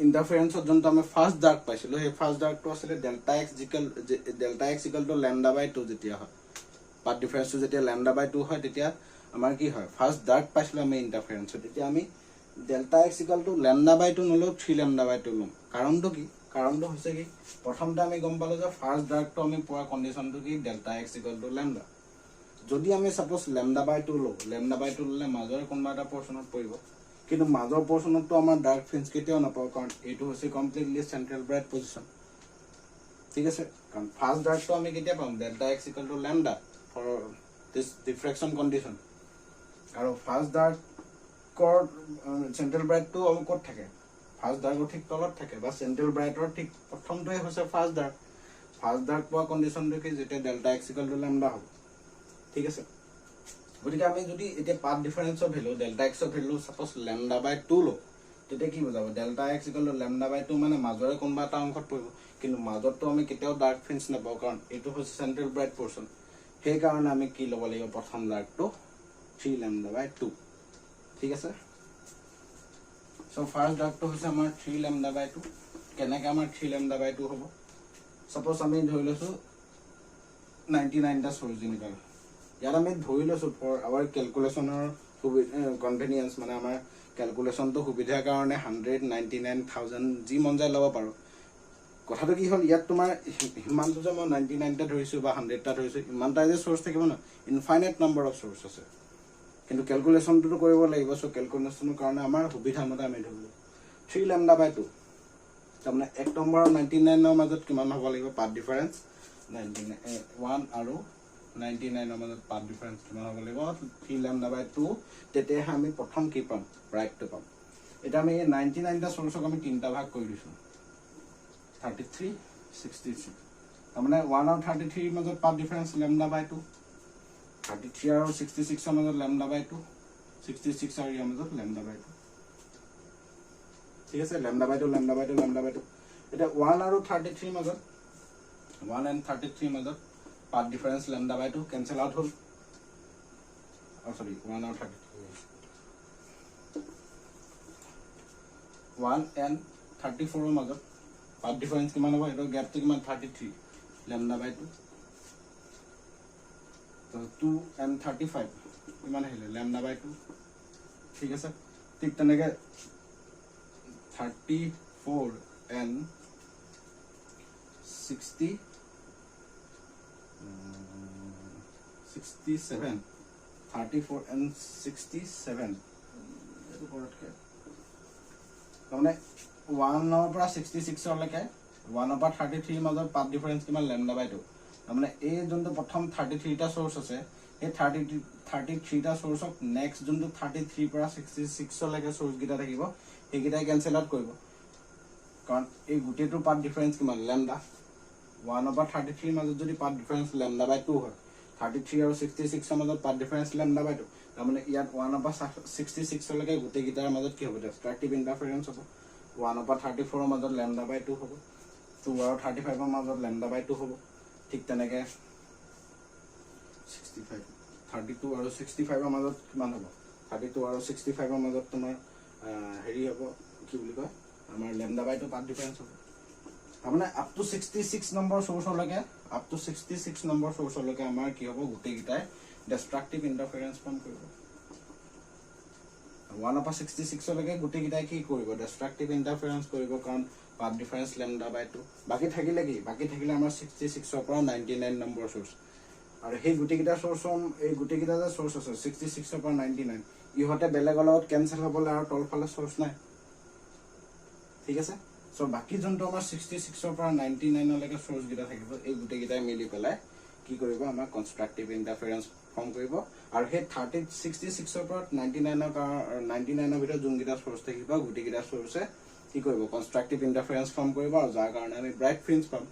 ইন্টাৰফাৰেন্সত যোনটো আমি ফাৰ্স্ট ডাৰ্ক পাইছিলো সেই ফাৰ্স্ট ডাৰ্কটো আছিল ডেল্টা x = lambda by 2 যেতিয়া হয় পাথ ডিফাৰেন্সটো যেতিয়া lambda by 2 হয় তেতিয়া আমাৰ কি হয় ফার্স্ট ডার্ক পাইছিলো আমি ইন্টারফারেন্স তেতিয়া আমি delta x = lambda by 2 নলো 3 lambda by 2 লম কাৰণটো কি কাৰণটো হৈছে কি প্ৰথমতে আমি গম পালো যে ফাৰ্স্ট ডাৰ্কটো আমি পোৱা কন্ডিশনটো কি ডেল্টা x = lambda যদি আমি সাপোজ lambda by 2 লো lambda by 2 ললে মাজৰ কোনবা এটা পোৰশনত পৰিব কিন্তু মাজৰ পোৰশনতটো আমাৰ ডাৰ্ক ফ্ৰিঞ্জ কেতিয়াও নাপাও কাৰণ এটো হৈছে কমপ্লিটলি সেন্ট্ৰাল ব্ৰাইট পজিশন ঠিক আছে কাৰণ ফাৰ্স্ট ডাৰ্কটো আমি কেতিয়া পাম delta x = lambda for this diffraction condition আৰু ফাৰ্স্ট ডাৰ্কৰ সেন্ট্ৰাল ব্ৰাইটটো আমি ক'ত থাকে ফাৰ্স্ট ডাৰ্কৰ ঠিক তলত থাকে বা সেন্ট্ৰাল ব্ৰাইটৰ ঠিক প্ৰথমটোই হৈছে ফাৰ্স্ট ডাৰ্ক পোৱা কন্ডিশনটো কি যেতিয়া ডেল্টা x = lambda হ'ব ঠিক আছে গতিকে আমি যদি এতিয়া পাথ ডিফাৰেন্সৰ ভ্যালু ডেল্টা এক্সৰ ভ্যালু সাপোজ λ/2 লো তেতিয়া কি বুজাব ডেল্টা এক্স ইকুৱেল টু λ/2 মানে মাজৰে কোনবা এটা অংশত পৰিব কিন্তু মাজৰটো আমি কেতিয়াও ডাৰ্ক ফ্ৰিঞ্জ নাপাওঁ কাৰণ এইটো হৈছে সেন্ট্ৰেল ব্ৰাইট পোৰশন সেই কাৰণে আমি কি ল'ব লাগিব প্ৰথম ডাৰ্কটো 3λ/2 ঠিক আছে সো ফাৰ্স্ট ডাৰ্কটো হৈছে আমাৰ 3λ/2 কেনেকৈ আমাৰ 3λ/2 হ'ব সাপোজ আমি ধৰি লৈছো 99 টা সোৰ্স যেনিবা ইয়াত আমি ধৰি লৈছো ফৰ আৱাৰ ক্যালকুলেশনৰ কনভেনিয়েন্স মানে আমাৰ ক্যালকুলেশনটো সুবিধাৰ কাৰণে 199,000 যি মন যায় ল'ব পাৰো কথাটো কি হ'ল ইয়াত তোমাৰ ইমানটো যে মই 99 টা ধৰিছো বা 100 টা ধৰিছো ইমানটা যে সোৰ্স থাকিব না ইনফাইনাইট নাম্বাৰ অফ সোৰ্স আছে কিন্তু ক্যালকুলেশনটো কৰিব লাগিব সো ক্যালকুলেশনৰ কাৰণে আমাৰ সুবিধা মতে আমি ধৰিলো 3λ/2 তাৰমানে 1 নম্বৰ আৰু 99 ৰ মাজত কিমান হ'ব লাগিব পাথ ডিফাৰেন্স 1 আৰু 99 ৰ মাজত পাথ ডিফাৰেন্স কিমান হ'ব লাগিব 3λ/2 তেতিয়া আমি প্ৰথম কি পাম ব্ৰাইটটো পাম এটা আমি 99 টা সোৰ্সক আমি তিনটা ভাগ কৰি দিছো 33 66 তাৰমানে 1 আৰু 33 ৰ মাজত পাথ ডিফাৰেন্স λ/2 33 আৰু 66 ৰ মাজত λ/2 66 আৰু ইয়াৰ মাজত λ/2 ঠিক আছে λ/2 এটা 1 আৰু 33 মাজত 1 and 33 মাজত পাথ ডিফাৰেন্স λ/2 কেনসেল আউট হল সৰি 1 আৰু 33 1 and 34 ৰ মাজত পাথ ডিফাৰেন্স কিমান হ'ব এটো গ্যাপটো কিমান 33 λ/2 তো 2 and 35 কিমান আহিলে λ/2 ঠিক আছে ঠিক তেনেকে 34 and 67 34 and 67 এটো কৰতকে মানে 1 ৰ পৰা 66 লৈকে 1 ৰ পৰা 33 ৰ মাজত পাথ ডিফাৰেন্স কিমান λ/2 মানে এই যোনটো প্ৰথম 33 টা সোৰ্স আছে এই 33 টা সোৰ্সক নেক্সট যোনটো 33 পৰা 66 লৈকে সোৰ্স গিটা থাকিব এই গিটা কেনসেল আউট কৰিব কাৰণ এই গুটেটো পাথ ডিফাৰেন্স কিমান λ 1 ৰ পৰা 33 ৰ মাজত যদি পাথ ডিফাৰেন্স λ/2 হয় 33 আৰু 66 ৰ মাজত পাথ ডিফাৰেন্স λ/2 তাৰমানে ইয়াত 1 ৰ পৰা 66 লৈকে গুটে গিটাৰ মাজত কি হ'ব ডিস্ট্ৰাকটিভ ইন্টাৰফাৰেন্স হ'ব 1 ৰ পৰা 34 ৰ মাজত λ/2 হ'ব 2 আৰু 35 ৰ মাজত λ/2 হ'ব ঠিক তেনেকে 65 32 আৰু 65 ৰ মাজত কিমান হ'ব 32 আৰু 65 ৰ মাজত তোমাৰ হেৰি হ'ব কি বুলি কয় আমাৰ λ/2 পাথ ডিফাৰেন্স হ'ব তাৰমানে আপ টু 66 নম্বৰ সোৰ্সলৈকে আপ টু 66 নম্বৰ সোৰ্সলৈকে আমাৰ কি হ'ব গুটে গিটাই ডিস্ট্ৰাকটিভ ইন্টাৰফাৰেন্স ফৰ্ম কৰিব 1 ৰ পৰা 66 লৈকে গুটে গিটাই কি কৰিব ডিস্ট্ৰাকটিভ ইন্টাৰফাৰেন্স কৰিব কাৰণ পাথ ডিফাৰেন্স λ/2 বাকি থাকিলে কি বাকি থাকিলে আমাৰ 66 ৰ পৰা 99 নম্বৰ সোৰ্স আৰু সেই গুটে গিটা সোৰ্স এই গুটে গিটা যে সোৰ্স আছে 66 ৰ পৰা 99 ইহতে বেলেগৰ লগত কেনসেল হ'বলৈ আৰু তলফালে সোৰ্স নাই ঠিক আছে সো বাকি যোনটো আমাৰ 66 ৰ পৰা 99 লৈকে সোৰ্স গিটা থাকিব এই গুটে গিটাই মিলি পেলাই কি কৰিব আমাৰ কনস্ট্ৰাকটিভ ইন্টাৰফাৰেন্স ফৰ্ম কৰিব আৰু সেই 66 ৰ পৰা 99 ৰ ভিতৰত যোন গিটা সোৰ্স থাকিব গুটে গিটা সোৰ্সে কি কৰিব কনস্ট্ৰাকটিভ ইন্টাৰফাৰেন্স ফৰ্ম কৰিব আৰু যাৰ কাৰণে আমি ব্ৰাইট ফ্ৰিঞ্জ পাম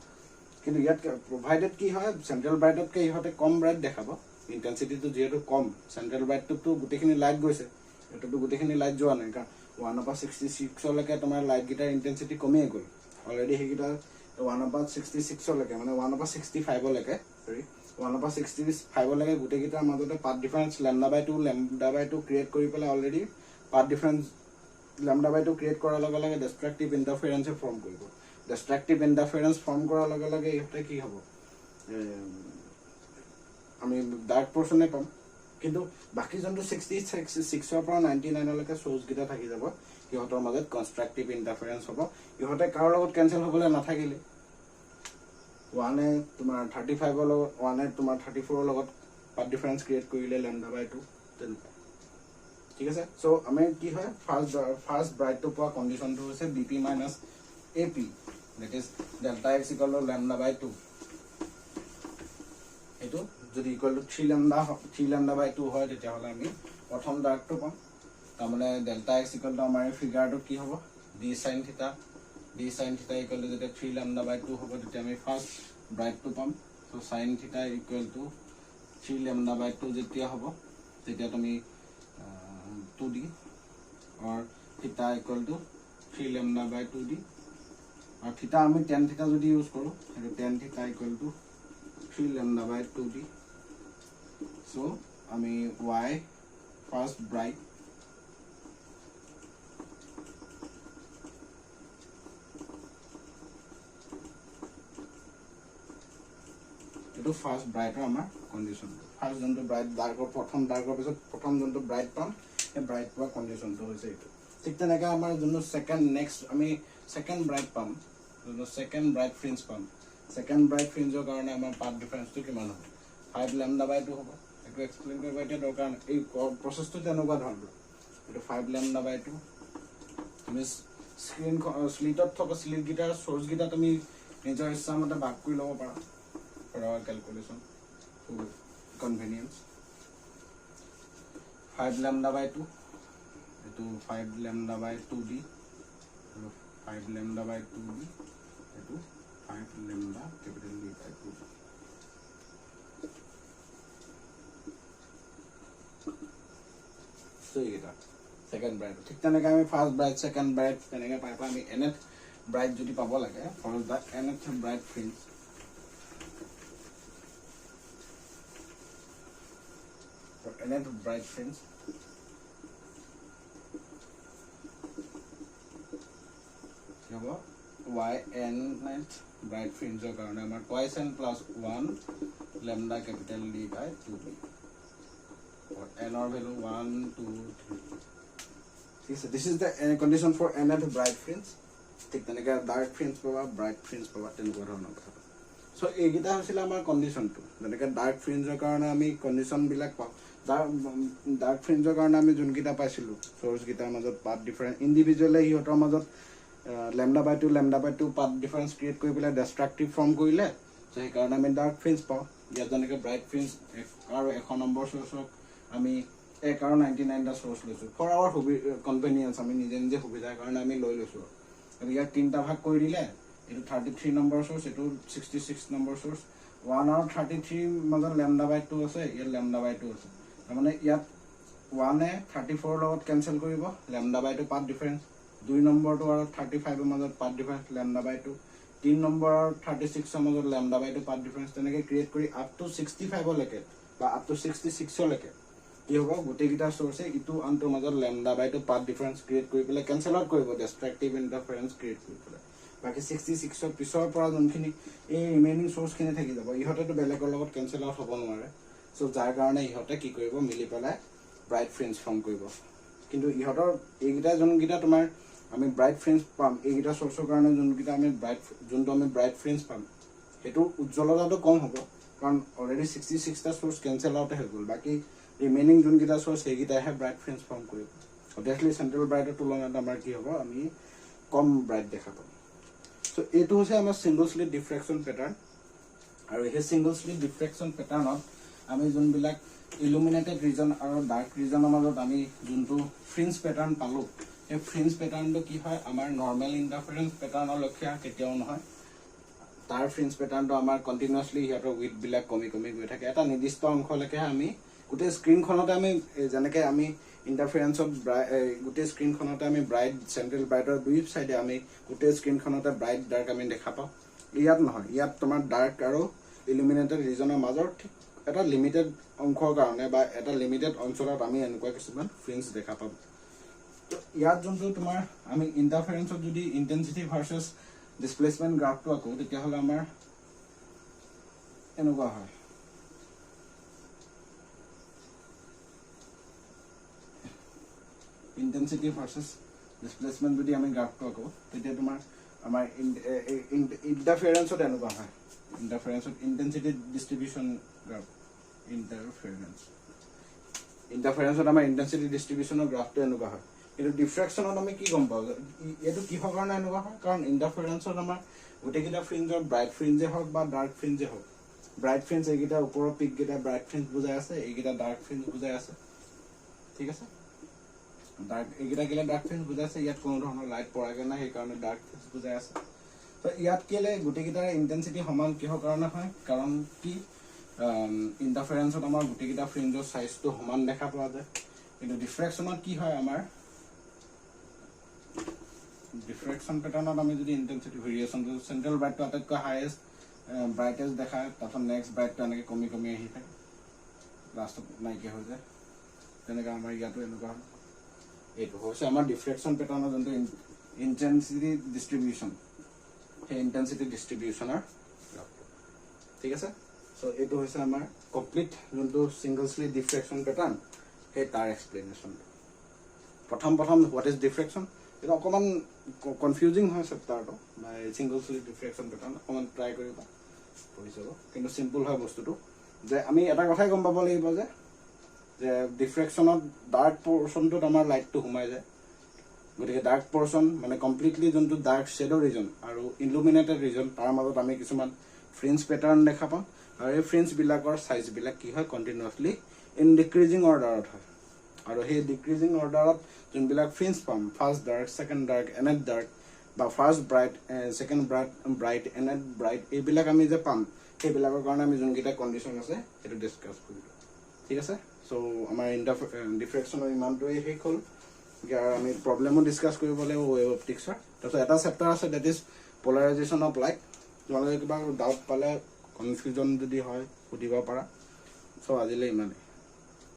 কিন্তু ইয়াত প্ৰভাইডেড কি হয় সেন্ট্ৰেল ব্ৰাইটতকৈ ইহতে কম ব্ৰাইট দেখাব ইন্টেন্সিটিটো যেহেতু কম সেন্ট্ৰেল ব্ৰাইটটো গুটেখিনি লাইট গৈছে এটোটো গুটেখিনি লাইট যোৱা নাই কাৰণ 1 ৰ পৰা 66 লৈকে তোমাৰ লাইট গিটাৰ ইন্টেন্সিটি কমিয়ে গ'ল অলৰেডি হেগিটা 1 ৰ পৰা 66 লৈকে মানে 1 ৰ পৰা 65 লৈকে সৰি 1 ৰ পৰা 65 লৈকে গুটে গিটাৰ মাজতে পাথ ডিফাৰেন্স λ/2 ক্ৰিয়েট কৰি পেলাই অলৰেডি পাথ ডিফাৰেন্স λ/2 ক্ৰিয়েট কৰাৰ লগে লগে ডিস্ট্ৰাকটিভ ইন্টাৰফাৰেন্স ফৰ্ম কৰিব ডিস্ট্ৰাকটিভ ইন্টাৰফাৰেন্স ফৰ্ম কৰাৰ লগে লগে ইহতে কি হ'ব আমি ডাৰ্ক পোৰশনে পাম কিন্তু বাকি যোনটো 66 ৰ পৰা 99 লৈকে সোৰ্স গিটা থাকি যাব ইহতৰ মাজত কনস্ট্ৰাকটিভ ইন্টাৰফাৰেন্স হ'ব ইহতে কাৰ লগত কেনসেল হ'বলৈ নাথাকিলে 1 এ তোমাৰ 35 ৰ লগত 1 এ তোমাৰ 34 ৰ লগত পাথ ডিফাৰেন্স ক্ৰিয়েট কৰিলে λ/2 তেনেকুৱা ঠিক আছে সো আমি কি হয় ফাৰ্স্ট ব্ৰাইটটো পোৱা কন্ডিশনটো হৈছে bp - ap that is delta x equal to λ/2 এটো যদি ইকুয়াল টু 3λ/2 হয় তেতিয়া হলে আমি প্ৰথম ডাৰ্কটো পাম তাৰমানে ডেল্টা x ইকুয়াল টু আমাৰ ফিগাৰটো কি হ'ব d sin θ ইকুয়াল টু যেতিয়া 3λ/2 হ'ব তেতিয়া আমি ফাৰ্স্ট ব্ৰাইটটো পাম so sin θ equal to 3 lambda by 2 যেতিয়া হ'ব তেতিয়া তুমি 2d or theta equal to 3 lambda by 2d और theta আমি tan theta যদি ইউজ কৰো আৰু tan theta equal to 3 lambda by 2d so আমি y first bright এটো ফার্স্ট ব্ৰাইটৰ আমাৰ কন্ডিশন ফাৰ্স্ট জনটো ব্ৰাইট ডাৰ্কৰ প্ৰথম ডাৰ্কৰ পিছত প্ৰথম জনটো ব্ৰাইট পাম এই ব্ৰাইট পোৱা কন্ডিশনটো হৈছে এটো ঠিক তেনেকৈ আমাৰ জনটো সেকেন্ড নেক্সট আমি সেকেন্ড ব্ৰাইট পাম জনটো সেকেন্ড ব্ৰাইট ফ্ৰিঞ্জ পাম সেকেন্ড ব্ৰাইট ফ্ৰিঞ্জৰ কাৰণে আমাৰ পাথ ডিফাৰেন্সটো কিমান হ'ব 5 lambda by 2 হ'ব এটো এক্সপ্লেইন কৰিব এতিয়া দৰকাৰ এই প্ৰসেসটো তেনেকুৱা ধৰণৰ এটো 5 lambda by 2 তুমি স্ক্ৰিন স্লিটত থকা স্লিট গিটাৰ সোৰ্স গিটা তুমি নিজৰ ইচ্ছামতে ভাগ কৰি ল'ব পাৰা for our calculation for convenience 5 lambda by 2 to 5 lambda by 2d 5 lambda by 2d to 5 lambda capital D by 2 so এটা second bright ঠিক তেনেকৈ আমি first bright second bright তেনেকৈ পাই আমি nth bright যদি পাব লাগে for the nth bright fringe nth bright fringe হ'ব y nth bright fringe ৰ কাৰণে আমাৰ twice n plus 1 lambda capital D by 2b or n or value 1 2 3 this is the condition for nth bright fringe ঠিক তেনেকৈ dark fringe পাবা bright fringe পাবা তেনেকুৱা ধৰণৰ কথা সো এইগিটা হৈছিল আমাৰ কন্ডিশনটো যেনেকৈ dark fringe ৰ কাৰণে আমি কন্ডিশন বিলাক পাওঁ dark fringe ৰ কাৰণে আমি যোনকিটা পাইছিলো সোৰ্স গিটাৰ মাজত পাথ ডিফাৰেন্স ইন্ডিভিজুৱেলি ইহঁতৰ মাজত lambda by 2 path difference create কৰি পেলাই destructive form কৰিলে so সেই কাৰণে আমি dark fringe পাওঁ ইয়াত যেনেকৈ bright fringe আৰু 1 নম্বৰ সোৰ্সক আমি 1 আৰু 99 টা সোৰ্স লৈছো for our convenience আমি নিজে নিজে সুবিধাৰ কাৰণে আমি লৈ লৈছো আৰু ইয়াত তিনটা ভাগ কৰি দিলে এটো 33 নম্বৰ সোৰ্স এটো 66 নম্বৰ সোৰ্স 1 আৰু 33 মাজত lambda by 2 আছে ইয়াত lambda by 2 আছে মানে ইয়াত 1 এ 34 লগত ক্যান্সেল কৰিব lambda by 2 পাথ ডিফাৰেন্স 2 নম্বৰটো আৰু 35 ৰ মাজত path difference lambda by 2 3 number আৰু 36 ৰ মাজত lambda by 2 পাথ ডিফাৰেন্স তেনেকৈ ক্ৰিয়েট কৰি আপ টু 65 লৈকে বা আপ টু 66 লৈকে কি হ'ব গোটেইকিটা সোর্সে ইটো আনটোৰ মাজত lambda by 2 path difference create কৰি পেলাই ক্যান্সেল আউট কৰিব ডিস্ট্ৰাকটিভ ইন্টাৰফাৰেন্স ক্ৰিয়েট কৰি পেলাই বাকি 66 ৰ পিছৰ পৰা যোনখিনি এই ৰিমেইনিং সোৰ্সখিনি থাকি যাব ইহতেটো বেলেগৰ লগত ক্যান্সেল আউট হ'ব নোৱাৰে সো যাৰ কাৰণে ইহতে কি কৰিব মিলি পেলাই ব্ৰাইট ফ্ৰিঞ্জ ফৰ্ম কৰিব কিন্তু ইহতৰ এইগিটা যোনগিটা তোমাৰ আমি ব্ৰাইট ফ্ৰিঞ্জ পাম এইগিটা সোৰ্সৰ কাৰণে যোনগিটা আমি যোনটো আমি ব্ৰাইট ফ্ৰিঞ্জ পাম হেতু উজ্জ্বলতাটো কম হ'ব কাৰণ অলৰেডি 66 টা সোৰ্স ক্যান্সেল আউট হৈ গ'ল বাকি ৰিমেইনিং যোনগিটা সোৰ্স সেইগিটাহে ব্ৰাইট ফ্ৰিঞ্জ ফৰ্ম কৰিব অবভিয়াসলি সেন্ট্ৰাল ব্ৰাইটৰ তুলনাত আমাৰ কি হ'ব আমি কম ব্ৰাইট দেখা পাম সো এইটো হৈছে আমাৰ সিঙ্গল স্লিট ডিফ্ৰেকশন প্যাটাৰ্ন আৰু এই সিঙ্গল স্লিট ডিফ্ৰেকশন প্যাটাৰ্নত আমি যোনবিলাক ইলুমিনেটেড ৰিজন আৰু ডাৰ্ক ৰিজনৰ মাজত আমি যোনটো ফ্ৰিঞ্জ প্যাটাৰ্ন পালো এই ফ্ৰিঞ্জ প্যাটাৰ্নটো কি হয় আমাৰ নৰ্মেল ইন্টাৰফাৰেন্স প্যাটাৰ্নৰ লক্ষ্য কেতিয়াও নহয় তাৰ ফ্ৰিঞ্জ প্যাটাৰ্নটো আমাৰ কন্টিনিউয়াসলি হিয়াতৰ উইথ বিলাক কমি কমি গৈ থাকে এটা নিৰ্দিষ্ট অংশলৈকে আমি গোটেই স্ক্ৰিনখনতে আমি যেনেকৈ আমি ইন্টাৰফাৰেন্সত গোটেই স্ক্ৰিনখনতে আমি ব্ৰাইট সেন্ট্ৰেল ব্ৰাইটৰ দুই সাইডে আমি গোটেই স্ক্ৰিনখনতে ব্ৰাইট ডাৰ্ক আমি দেখা পাওঁ ইয়াত নহয় ইয়াত তোমাৰ ডাৰ্ক আৰু ইলুমিনেটেড ৰিজনৰ মাজৰ ঠিক এটা লিমিটেড অংশৰ কাৰণে বা এটা লিমিটেড অঞ্চলত আমি এনেকুৱা কিছুমান ফ্ৰিঞ্জ দেখা পাম তো ইয়াত যোনটো তোমাৰ আমি ইন্টাৰফাৰেন্সত যদি ইন্টেন্সিটি ভাৰ্সেস ডিসপ্লেসমেন্ট গ্ৰাফটো আকো তেতিয়া হলে আমাৰ এনেকুৱা হয় ইন্টেন্সিটি ভাৰ্সেস ডিসপ্লেসমেন্ট যদি আমি গ্ৰাফটো আকো তেতিয়া তোমাৰ আমাৰ ইন্টাৰফাৰেন্সত এনেকুৱা হয় ইন্টাৰফাৰেন্সত ইন্টেন্সিটি ডিস্ট্ৰিবিউশন গ্ৰাফ ইন্টাৰফাৰেন্সত আমাৰ ইন্টেন্সিটি ডিস্ট্ৰিবিউশনৰ গ্ৰাফটো এনেকুৱা হয় কিন্তু ডিফ্ৰেকশনত আমি কি গম পাওঁ এটো কিহৰ কাৰণে এনেকুৱা হয় কাৰণ ইন্টাৰফাৰেন্সত আমাৰ গোটেইকিটা ফ্ৰিঞ্জৰ ব্ৰাইট ফ্ৰিঞ্জে হওক বা ডাৰ্ক ফ্ৰিঞ্জে হওক ব্ৰাইট ফ্ৰিঞ্জ এইকিটা ওপৰৰ পিক গিটা ব্ৰাইট ফ্ৰিঞ্জ বুজাই আছে এইকিটা ডাৰ্ক ফ্ৰিঞ্জ বুজাই আছে ঠিক আছে ডাৰ্ক এইকিটা গিলা ডাৰ্ক ফ্ৰিঞ্জ বুজাই আছে ইয়াত কোনো ধৰণৰ লাইট পৰাগে নাই সেই কাৰণে ডাৰ্ক ফ্ৰিঞ্জ বুজাই আছে তো ইয়াত কেলে গোটেইকিটাৰ ইন্টেন্সিটি সমান কিহৰ কাৰণে হয় কাৰণ কি ইণ্টাৰফাৰেঞ্চত আমাৰ গোটেইকেইটা ফ্ৰিঞ্জৰ সাইজটো সমান দেখা পোৱা যায় কিন্তু ডিফ্ৰেকশ্যনত কি হয় আমাৰ ডিফ্ৰেকশ্যন প্যাটাৰ্নত আমি যদি ইন্টেন্সিটি ভেৰিয়েচনটো সেন্ট্ৰেল ব্ৰাইটটো আটাইতকৈ হাইয়েষ্ট ব্ৰাইটেষ্ট দেখায় তাৰপিছত নেক্সট ব্ৰাইটটো এনেকৈ কমি কমি আহি থাকে লাষ্টত নাইকিয়া হৈ যায় তেনেকৈ আমাৰ ইয়াতো এনেকুৱা এইটো হৈছে আমাৰ ডিফ্ৰেকশ্যন প্যাটাৰ্নৰ যোনটো ইন্টেন্সিটি ডিস্ট্ৰিবিউচন সেই ইন্টেন্সিটি ডিস্ট্ৰিবিউচনৰ ঠিক আছে সো এইটো হৈছে আমাৰ কমপ্লিট যোনটো সিঙ্গল স্লিট ডিফ্ৰেকশ্যন প্যাটাৰ্ন সেই তাৰ এক্সপ্লেনেশ্যন প্ৰথম হোৱাট ইজ ডিফ্ৰেকশ্যন এটা অকমান কনফিউজিং হয় চেপ্টাৰটো বা সিঙ্গল স্লিট ডিফ্ৰেকশ্যন প্যাটাৰ্ন অকমান ট্ৰাই কৰিবা পঢ়ি চাব কিন্তু সিম্পল হয় বস্তুটো যে আমি এটা কথাই গম পাব লাগিব যে ডিফ্ৰেকশ্যনত ডাৰ্ক পোৰ্শনটোত আমাৰ লাইটটো সোমাই যায় গতিকে ডাৰ্ক পোৰ্শন মানে কমপ্লিটলি যোনটো ডাৰ্ক শ্বেডৰ ৰিজন আৰু ইলুমিনেটেড ৰিজন তাৰ মাজত আমি কিছুমান ফ্ৰিঞ্জ প্যাটাৰ্ন দেখা পাওঁ আৰু এই ফ্ৰিঞ্জ বিলাকৰ সাইজ বিলাক কি হয় কন্টিনিউয়াছলি ইন ডিক্ৰিজিং অৰ্ডাৰত হয় আৰু সেই ডিক্ৰিজিং অৰ্ডাৰত যোনবিলাক ফ্ৰিঞ্জ পাম first dark second dark nth dark বা first bright second bright nth bright এইবিলাক আমি যে পাম সেইবিলাকৰ কাৰণে আমি যোনকেইটা কণ্ডিশ্যন আছে সেইটো ডিছকাছ কৰিলো ঠিক আছে সো আমাৰ ডিফ্ৰেকশ্যনৰ ইমানটোৱেই শেষ হ'ল আৰু আমি প্ৰব্লেমো ডিছকাছ কৰিব লাগিব ৱেভ অপটিক্সৰ তাৰপিছত এটা চেপ্টাৰ আছে that is polarisation of light তোমালোকে কিবা ডাউট পালে কনফিউজন যদি হয় সুধিব পাৰা সো আজিলৈ ইমানেই